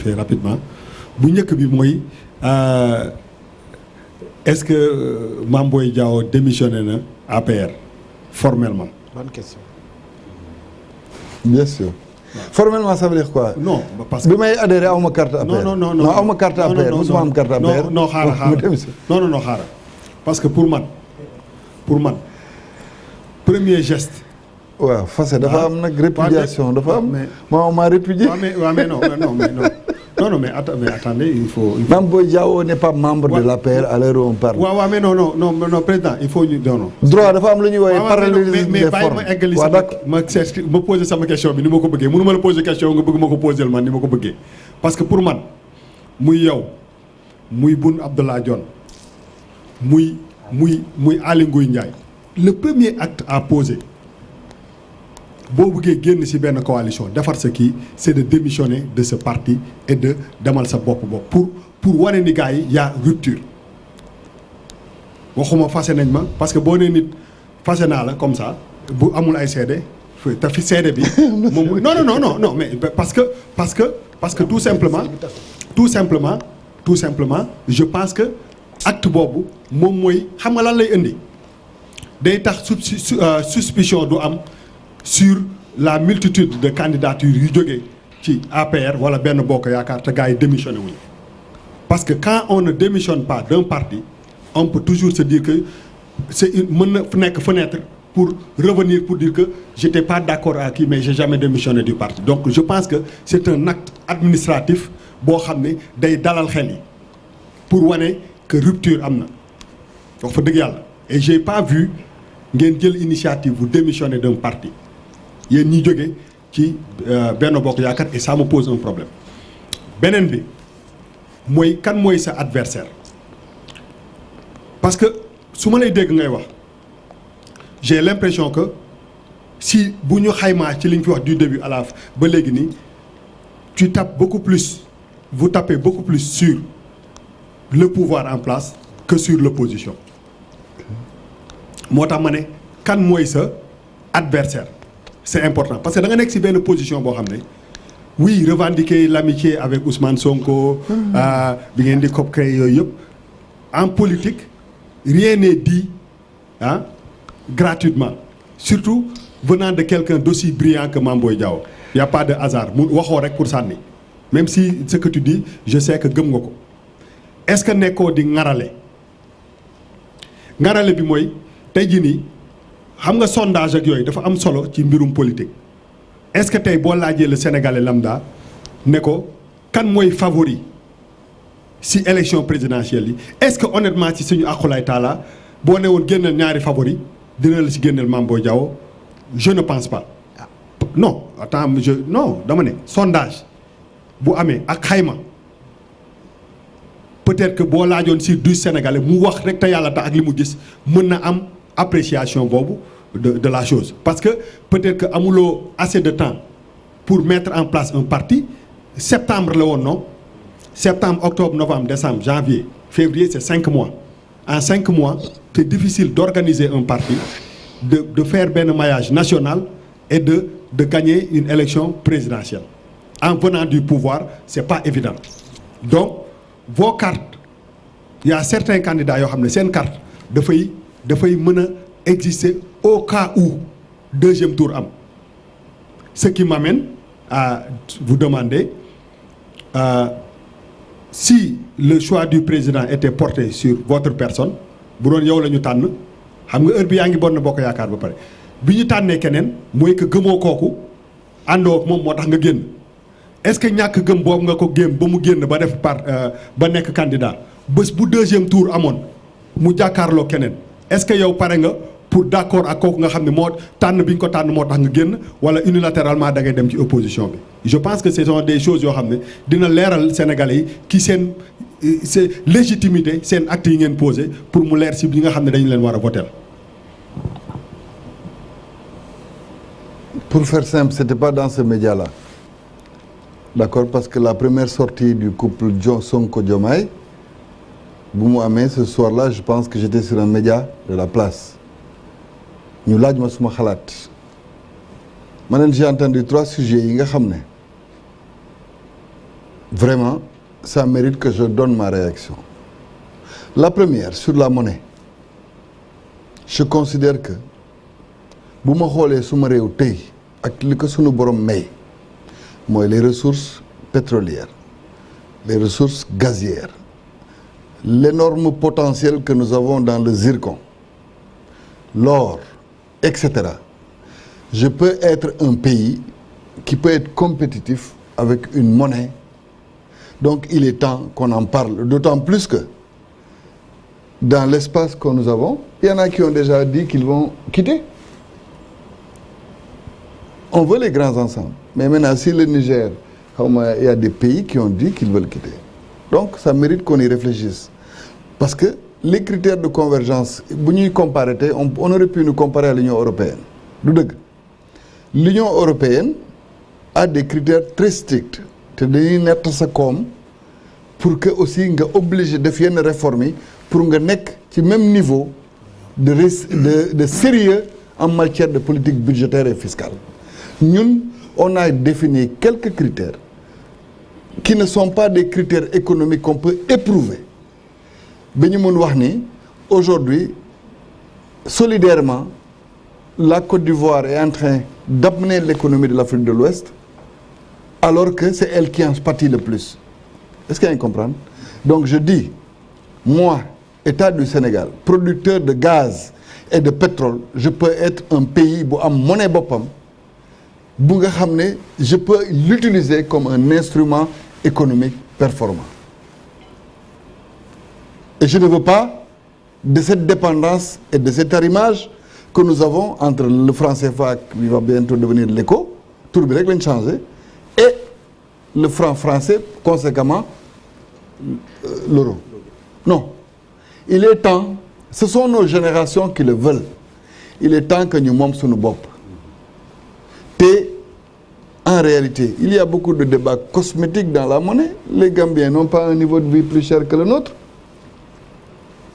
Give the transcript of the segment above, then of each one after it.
fait rapidement bu njëkk bi mooy est-ce que Mame Boye Diao démissionné na APR formellement. Bonne question. Bien sûr. Formellement ça veut dire quoi. non parce que bi may adhéré aw ma carte APR. non aw ma carte APR mosuma am carte APR. non xaaral non xaaral parce que pour man premier geste. waaw fase dafa am nag répudiation dafa am. on m'a répudié. mais non mais attendez il faut. Mame Boye Diao n'est pas membre de l'APR à l'heure où on parle. waaw mais non président il faut ñu non. droit dafa am lu ñuy woowee parallélisme des formes. mais bàyyi ma eggali ma poser sama question bi ni ma ko bëggee mënu ma la poser question nga bëgg ma ko poser man ni ma ko bëggee parce que pour man muy yow muy Boun Abdallah Dionne muy Aly Ngouille Ndiaye le premier acte à poser boo bëggee génn ci benn coalition defar sa kii c'est de démissionner de ce parti et de demal sa bopp pour wane ni gars yi y a rupture waxuma fase nañ ma parce que boo nee nit fase naa la comme ça bu amul ay seede te fi seede bi moom non mais parce que tout simplement je pense que acte boobu moom mooy xam nga lan lay indi day tax suspicion du am sur la multitude de candidatures yu jógee ci APR wala benn bokk yaakaar te gars yi démissionné wuñu parce que quand on ne démissionne pas d'un parti on peut toujours se dire que c'est mën na nekk fenêtre pour revenir pour dire que j'étais pas d'accord avec qui mais j'ai jamais démissionné du parti donc je pense que c'est un acte administratif boo xam ne day dalal xel yi pour wane que rupture am na wax fa dëgg yàlla et j'ai pas vu ngeen jël initiative bu démissionner d'un parti yéen ñi jóge ci Benno Bokk Yaakaar et ça me pose un problème beneen bi mooy kan mooy sa adversaire parce que su ma lay dégg ngay wax j'ai l'impression que si bu ñu xaymaa ci li ñu fi wax du début à la fin ba léegi nii tu tapes beaucoup plus vous tapez beaucoup plus sur le pouvoir en place que sur l'opposition moo tax ma ne kan mooy sa adversaire c'est important parce que da nga nekk ci benn position boo xam ne oui revendiquer l'amitié avec Ousmane Sonko bi ngeen di co-créer yooyu yëpp en politique rien n'est dit gratuitement surtout venant de quelqu'un d'aussi brillant que Mame Boye Diao il y a pas de hasard mu waxoo rek pour sànni même si ce que tu dis je sais que gëm nga ko est-ce que nekkoo di ngarale bi mooy tey jii nii xam nga sondage ak yooyu dafa am solo ci mbirum politique est-ce que tey boo laajee le Sénégalais lambda ne ko kan mooy favori si élection présidentielle yi est-ce que honnêtement ci suñu aqulay taala boo ne woon génneel ñaari favori dina la si génneel Mame Boye Diao je ne pense pas non attends non dama ne sondage bu amee ak xayma peut-être que boo laajoon si du Sénégalais mu wax rek te yàlla tax ak li mu gis mën na am appréciation boobu de la chose parce que peut-être que amuloo assez de temps pour mettre en place un parti septembre la woon non septembre octobre novembre décembre janvier février c'est 5 mois en 5 mois c'est difficile d'organiser un parti de faire benn maillage national et de gagner une élection présidentielle en venant du pouvoir c'est pas évident donc vos cartes il y a certains candidats yoo xam ne seen carte dafay mën a exister au cas où deuxième tour am ce qui m'amène à vous demander si le choix du président était porté sur votre personne bu doon yow la ñu tànn xam nga heure bi yaa ngi bon na bokk yaakaar ba pare bi ñu tànnee keneen mooy que gëmoo kooku àndoo ak moom moo tax nga génn est-ce que ñàkk gëm boobu nga ko génn ba mu génn ba def ba nekk candidat bés bu deuxième tour amoon mu jàkkaarloo keneen est-ce que yow pare nga pour d'accord ak kooku nga xam ne moo tànn bi ñu ko tànn moo tax nga génn wala unilatéralement da ngay dem ci opposition bi je pense que ce sont des choses yoo xam ne dina leeral Sénégalais yi ki seen légitimité seen actes yi ngeen posé pour mu leer si bi nga xam ne dañu leen war a voter. Pour faire simple, c'était pas dans ce média-là. D'accord, parce que la première sortie du couple Sonko-Diomaye, Boumouamé, ce soir-là, je pense que j'étais sur un média de la place. Nous l'avons dit, je me Maintenant, j'ai entendu 3 sujets. vraiment, ça mérite que je donne ma réaction. La première, sur la monnaie. Je considère que bu ma xoolee suma réew tey ak li ko sunu borom may mooy les ressources pétrolières, les ressources gazières, l'énorme potentiel que nous avons dans le zircon, l'or, etc. Je peux être un pays qui peut être compétitif avec une monnaie. Donc il est temps qu'on en parle, d'autant plus que dans l'espace que nous avons, il y en a qui ont déjà dit qu'ils vont quitter. On veut les grands ensembles. Mais maintenant, si le Niger, il y a des pays qui ont dit qu'ils veulent quitter. Donc ça mérite qu'on y réfléchisse. Parce que les critères de convergence, on aurait pu nous comparer à l'Union européenne. L'Union européenne a des critères très stricts. Pour que aussi nga obligé de faire une réforme pour nga nek ci même niveau de sérieux en matière de politique budgétaire et fiscale. Nous, on a défini quelques critères qui ne sont pas des critères économiques qu'on peut éprouver. Aujourd'hui, solidairement, la Côte d'Ivoire est en train d'amener l'économie de l'Afrique de l'Ouest, alors que c'est elle qui en pâtit le plus. Est-ce qu'il y a un comprendre? Donc je dis, moi, État du Sénégal, producteur de gaz et de pétrole, je peux être un pays qui a monnaie bopam, je peux l'utiliser comme un instrument économique performant. Et je ne veux pas de cette dépendance et de cet arrimage que nous avons entre le franc CFA qui va bientôt devenir l'éco, tout le monde changer, et le franc français, conséquemment, l'euro. Non. Il est temps, ce sont nos générations qui le veulent. Il est temps que nous montions sur nos bop. Et en réalité, il y a beaucoup de débats cosmétiques dans la monnaie. Les Gambiens n'ont pas un niveau de vie plus cher que le nôtre.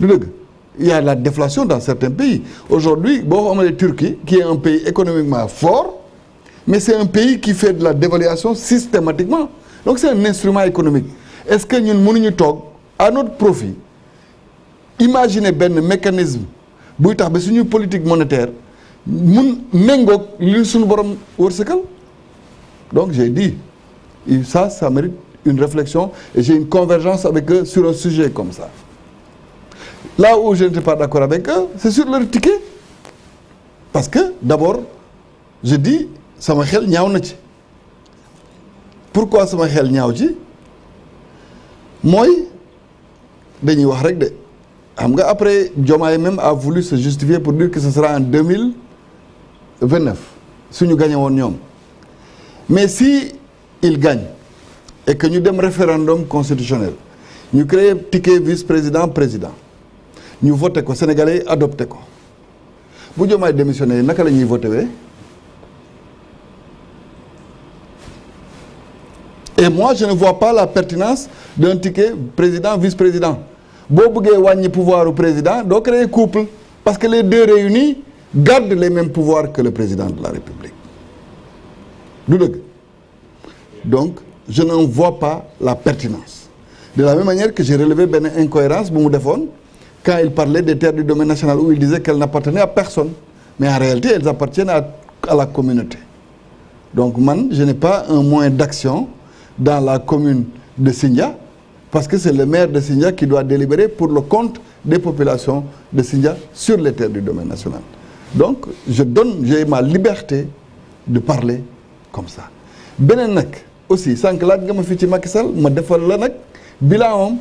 Il y a la déflation dans certains pays. Aujourd'hui, on a la Turquie, qui est un pays économiquement fort, mais c'est un pays qui fait de la dévaluation systématiquement. Donc c'est un instrument économique. Est-ce que nous pouvons, à notre profit, imaginer un mécanisme pour une politique monétaire, donc j'ai dit, ça mérite une réflexion et j'ai une convergence avec eux sur un sujet comme ça. Là où je ne suis pas d'accord avec eux, c'est sur leur ticket. Parce que, d'abord, je dis, ça m'a fait niaou. Pourquoi ça m'a fait niaou? Moi, après, Diomaye même a voulu se justifier pour dire que ce sera en 2029, si nous gagnons. Mais si il gagne et que nous avons un référendum constitutionnel, nous créons un ticket vice-président, président. Nous votons que les Sénégalais adoptent. Si Diomaye démissionné, nous allons voter. Et moi, je ne vois pas la pertinence d'un ticket président, vice-président. Si vous voulez le pouvoir au président, donc créer un couple. Parce que les deux réunis gardent les mêmes pouvoirs que le président de la République. Donc, je n'en vois pas la pertinence. De la même manière que j'ai relevé une incohérence, quand il parlait des terres du domaine national, où il disait qu'elles n'appartenaient à personne. Mais en réalité, elles appartiennent à la communauté. Donc, je n'ai pas un moyen d'action dans la commune de Sindia, parce que c'est le maire de Sindia qui doit délibérer pour le compte des populations de Sindia sur les terres du domaine national. Donc, j'ai ma liberté de parler comme ça. Benenak aussi, sans que l'adga ma fiti makissal, ma defal la nak bilan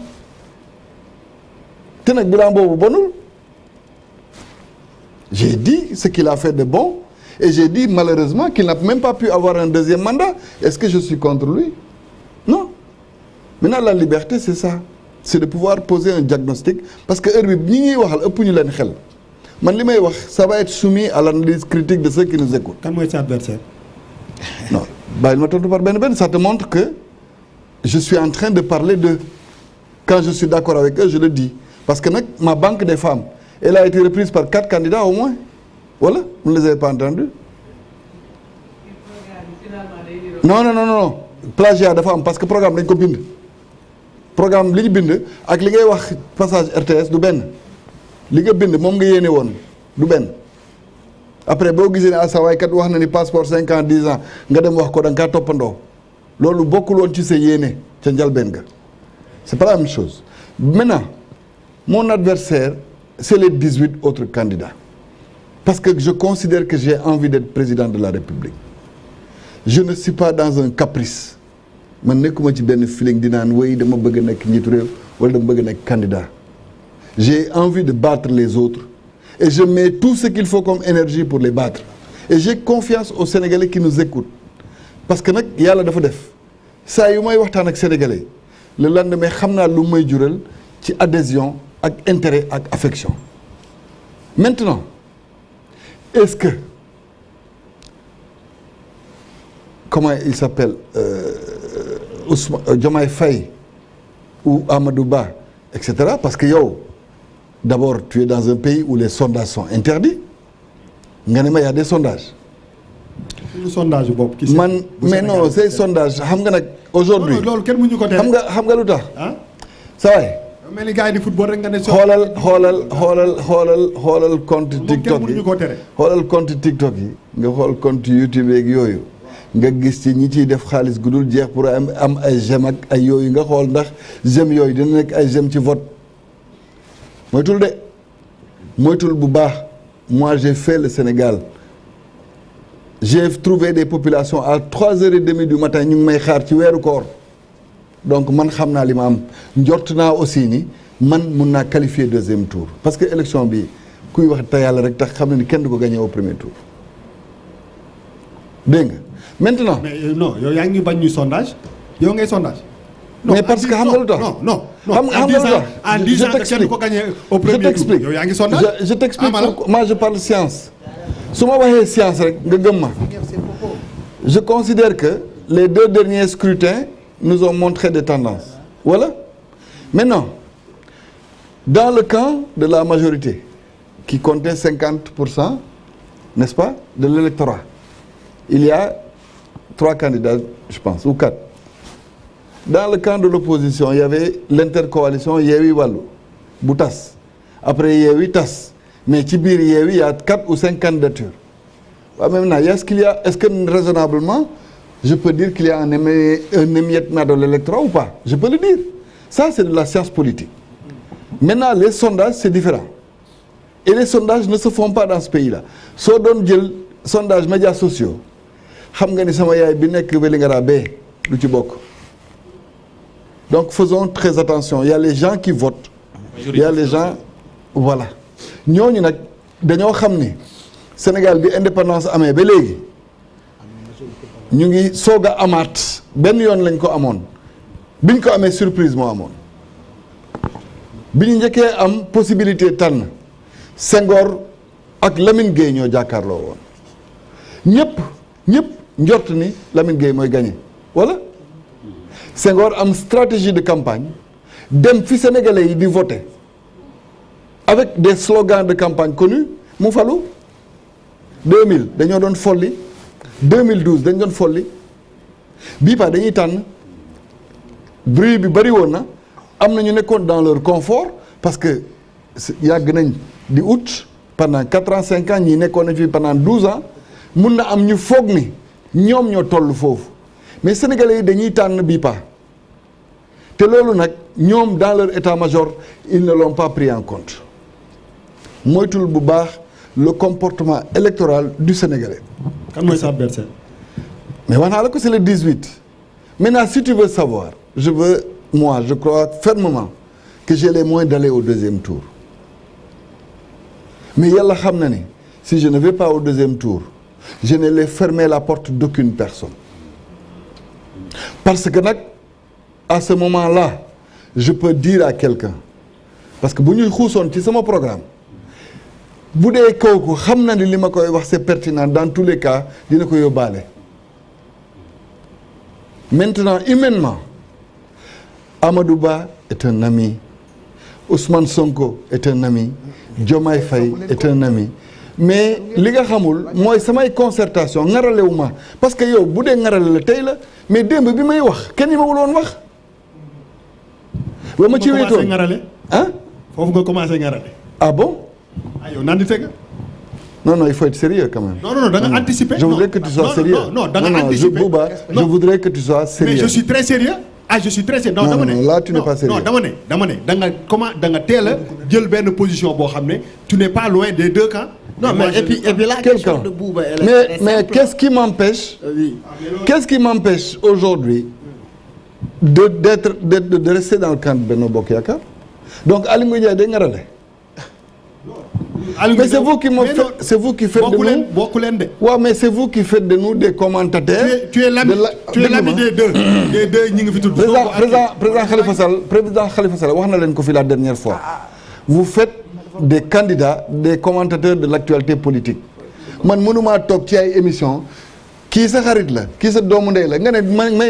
tenak bilan bobu bonul. J'ai dit ce qu'il a fait de bon et j'ai dit malheureusement qu'il n'a même pas pu avoir un deuxième mandat. Est-ce que je suis contre lui? Non. Maintenant, la liberté, c'est ça. C'est de pouvoir poser un diagnostic. Parce que ça va être soumis à l'analyse critique de ceux qui nous écoutent. Quand est adversaire? Non. Ça te montre que je suis en train de parler de... Quand je suis d'accord avec eux, je le dis. Parce que ma banque des femmes, elle a été reprise par 4 candidats au moins. Voilà, vous ne les avez pas entendus? Non. plagiat dafa am parce que programme dañ ko bind programme li ñu bind ak li ngay wax passage RTS du benn li nga bind moom nga yéene woon du benn après boo gisee ne ah sa waay kat wax na ni passeport 5 ans 10 ans nga dem wax ko da nga kaa toppandoo loolu bokkul woon ci sa yéene ca njalbeen ga c'est pas la même chose. Maintenant mon adversaire c'est les 18 autres candidats parce que je considère que j'ai envie d'être président de la République. Je ne suis pas dans un caprice man nekkuma ci benn feeling di naan way dama bëgg a nekk njiitu réew wala dama bëgg a nekk candidat. J'ai envie de battre les autres et je mets tout ce qu'il faut comme énergie pour les battre et j'ai confiance aux Sénégalais qui nous écoutent parce que nag yàlla dafa def saa yu may waxtaan ak Sénégalais le lendemain xam naa lu may jural ci adhésion ak intérêt ak affection. Maintenant est-ce que comment il s'appelle Ousmane Diomaye Faye ou Amadou Ba etc. parce que yow d'abord tu es dans un pays où les sondages sont interdits nga ne ma y a des sondages. le sondage boobu. man mais non ces sondages xam nga nag. aujourd'hui loolu kenn mënuñu ko tere. xam nga lu tax. ah saa waay. mel ni gars yi di football rek nga ne. xoolal compte TikTok yi xoolal compte TikTok yi nga xool compte YouTube yeeg yooyu nga gis ci ñi ciy def xaalis gu dul jeex pour am ay j'aime ak ay yooyu nga xool ndax j'aime yooyu dina nekk ay j'aime ci vote moytul de moytul bu baax. Moi j'ai fait le Sénégal j'ai trouvé des populations à 3h30 du matin ñu ngi may xaar ci weeru koor donc man xam naa li ma am njort naa aussi ni man mun naa qualifier deuxième tour parce que élection bi kuy wax te yàlla rek tax xam na ni kenn du ko gagné au premier tour dégg nga maintenant. mais non yow yaa ngi bañ ñu sondage yow ngay sondage. mais parce que xam nga lu tax non xam nga lu tax en 10 ans kenn ko gagné au premier tour yow yaa ngi sondage. je t'explique moi je parle science su ma waxee science rek nga gëm ma je considère que les 2 derniers scrutins nous ont montré des tendances voilà maintenant dans le camp de la majorité qui comptait 50% n'est-ce pas de l'électorat il y a 3 candidats je pense ou 4. Dans le camp de l'opposition il y avait l'intercoalition Yewwi Wallu bu tas après Yewwi tas mais ci biir Yewwi il y a 4 ou 5 candidatures waaw maintenant est-ce que raisonnablement je peux dire qu'il y a un émiettement de l'électorat ou pas je peux le dire ça c'est de la science politique maintenant les sondages c'est différent et les sondages ne se font pas dans ce pays-là soo doon jël sondage médias sociaux xam nga ni sama yaay bi nekk Vélingara bee du ci bokk. Donc faisons très attention il y a les gens qui votent il y a les gens voilà ñooñu nag dañoo xam ni Sénégal bi indépendance amee ba léegi ñu ngi soog a amaat benn yoon lañ ko amoon biñ ko amee surprise moo amoon bi ñu njëkkee am possibilité tànn Senghor ak Lamine Gueye ñoo jàkkaarloo woon ñëpp njort ni Lamine Gueye mooy gagné voilà Senghor am stratégie de campagne dem fi Sénégalais yi di voter avec des slogans de campagne connus mu falu 2000 dañoo doon folli 2012 dañ doon folli bii pa dañuy tànn bruit bi bëri woon na am na ñu nekkoon dans leur confort parce que yàgg nañ di ut pendant 4 ans 5 ans ñi nekkoon nañ fi pendant 12 ans mun na am ñu foog ni ñoom ñoo toll foofu mais sénégalais yi dañuy tànn bii pa te loolu nag ñoom dans leur état-major ils ne l'ont pas pris en compte moytul bu baax le comportement électoral du sénégalais. kan mooy sa adversaire. mais wax naa la ko c'est le 18 maintenant si tu veux savoir je crois fermement que j'ai les moyens d'aller au deuxième tour mais yàlla xam na ni si je ne vais pas au deuxième tour je ne vais fermer la porte d'aucune personne. Parce que nag à ce moment-là je peux dire à quelqu'un parce que bu ñuy xuusoon ci sama programme bu dee kooku xam na ni li ma koy wax c'est pertinent dans tous les cas dina ko yóbbaale. Maintenant humainement Amadou Ba est un ami, Ousmane Sonko est un ami, Diomaye Faye est un ami, mais li nga xamul mooy samay concertation ngaralewu ma parce que yow bu dee ngarale la tey la mais démb bi may wax kenn yi ma wuloon wax ba ma ci wéetoon ah foofu nga commencé ngarale. ah bon ah yow naan di teg. non il faut être sérieux quand même. non da nga anticiper. je voudrais que tu sois sérieux. non da nga anticiper Bouba je voudrais que tu sois sérieux. mais je suis très sérieux. je suis très sérieux. non là tu n'es pas sérieux. non dama ne da nga teel a jël benn position boo xam ne tu n'es pas loin des deux camps. non mais et puis la question de Bouba elle est mais qu'est-ce qui m'empêche qu'est-ce qui m'empêche aujourd'hui de rester dans le camp de Benno Bokk Yakaar donc Aly Ngouille Ndiaye day ngarale. mais c'est vous qui faites de nous bokku leen de. waaw mais c'est vous qui faites de nous des commentateurs. tu es l'ami des deux ñi nga fi tudd. président Khalifa Sall wax na leen ko fi la dernière fois. vous faites des candidats des commentateurs de l'actualité politique man mënumaa toog ci ay émission kii sa xarit la kii sa doomu ndey la nga ne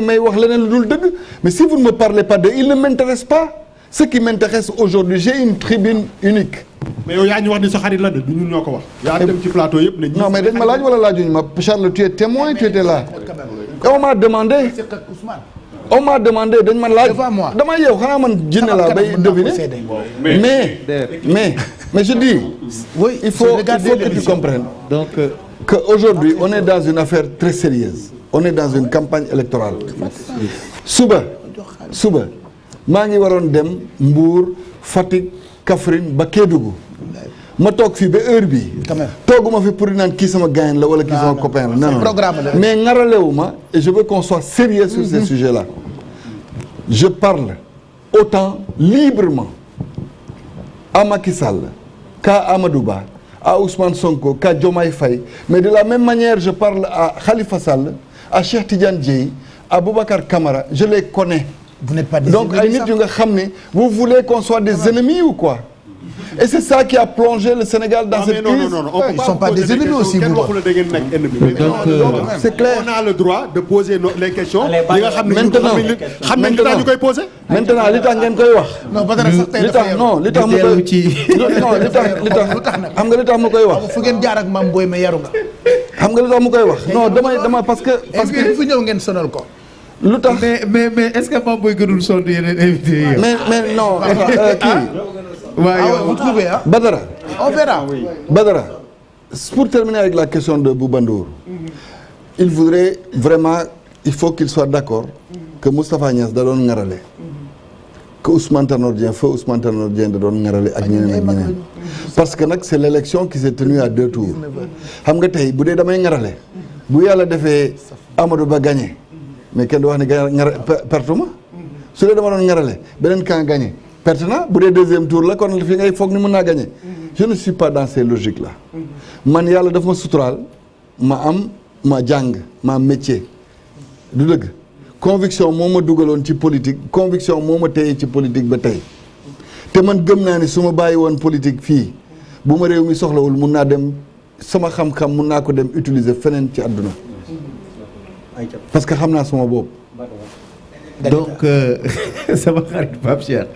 may wax leneen lu dul dëgg mais si vous ne me parlez pas de il ne m'intéresse pas. Ce qui m'intéresse aujourd'hui, j'ai une tribune unique. Mais yow yaa ñu wax ni sa xarit la de du ñun ñoo ko wax. yaa dem ci plateau yëpp ne. non mais dañ ma laaj wala laajuñu ma Charles tu es témoin tu étais là. on m'a demandé dañ ma laaj. dama yow xanaa man jinne laa bay deviner. mais je dis. oui il faut que tu comprennes. donc que aujourd'hui on est dans une affaire très sérieuse. on est dans une campagne électorale. suba. maa ngi waroon dem Mbour Fatick Kaffrine ba Kédougou ma toog fii ba heure bii tooguma fi pour naan kii sama gain la wala kii sama copain la non mais ngaralewu ma et je veux qu'on soit sérieux sur ces sujets là je parle autant librement à Macky Sall qu'à Amadou Ba à Ousmane Sonko qu'à Diomaye Faye mais de la même manière je parle à Khalifa Sall à Cheikh Tidiane Dièye à Boubacar Camara je les connais. Vous n'êtes pas des donc ay nit yu nga xam ne vous voulez qu'on soit des ennemis ou quoi et c'est ça qui a plongé le Sénégal dans cette crise. non ils sont pas des ennemis aussi kenn waxu la da ngeen nekk ennemi. donc c'est clair on a le droit de poser les questions yi nga xam ne xam nañ li tax ñu koy poser. maintenant li tax ngeen koy wax. non Badara sax tey dafa li tax mu koy xam nga li tax mu koy wax. fu ngeen jaar ak Mame Boye mais yaru nga. xam nga li tax mu koy wax. non dama parce que fu ñëw ngeen sonal ko. lu tax mais est-ce que Mame Boye gënul sonn yeneen invité yi. mais non kii. waaw vous trouvez ah. Badara. on verra. Badara pour terminer avec la question de Bouba Ndour. il voudrait vraiment il faut qu'il soit d'accord que Moustapha Niasse da doon ngarale. que Ousmane Tanor Dieng feu Ousmane Tanor Dieng da doon ngarale ak ñeneen ak ñeneen. parce que nag c'est l'élection qui s'est tenue à 2 tours. xam nga tey bu dee damay ngarale. bu yàlla defee Amadou Ba gagné. mais kenn du wax ne perte ma su dee dama doon ngarale beneen camp gagné perte na bu dee deuxième tour la kon fi ngay foog ni mën naa gagné je ne suis pas dans ces logiques là man yàlla daf ma suturaal ma jàng ma métier du dëgg conviction moo ma dugaloon ci politique conviction moo ma téye ci politique ba tey te man gëm naa ni su ma bàyyi woon politique fii bu ma réew mi soxlawul mun naa dem sama xam-xam mun naa ko dem utiliser feneen ci àdduna parce que xam naa sama bopp. donc sama xarit Pape Cheikh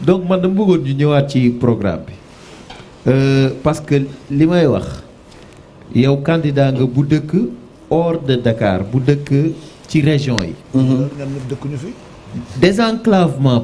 donc man dama bëggoon ñu ñëwaat ci programme bi parce que li may wax yow candidat nga bu dëkk hors de Dakar bu dëkk ci région yi. nga dëkk ñu fi. désenclavement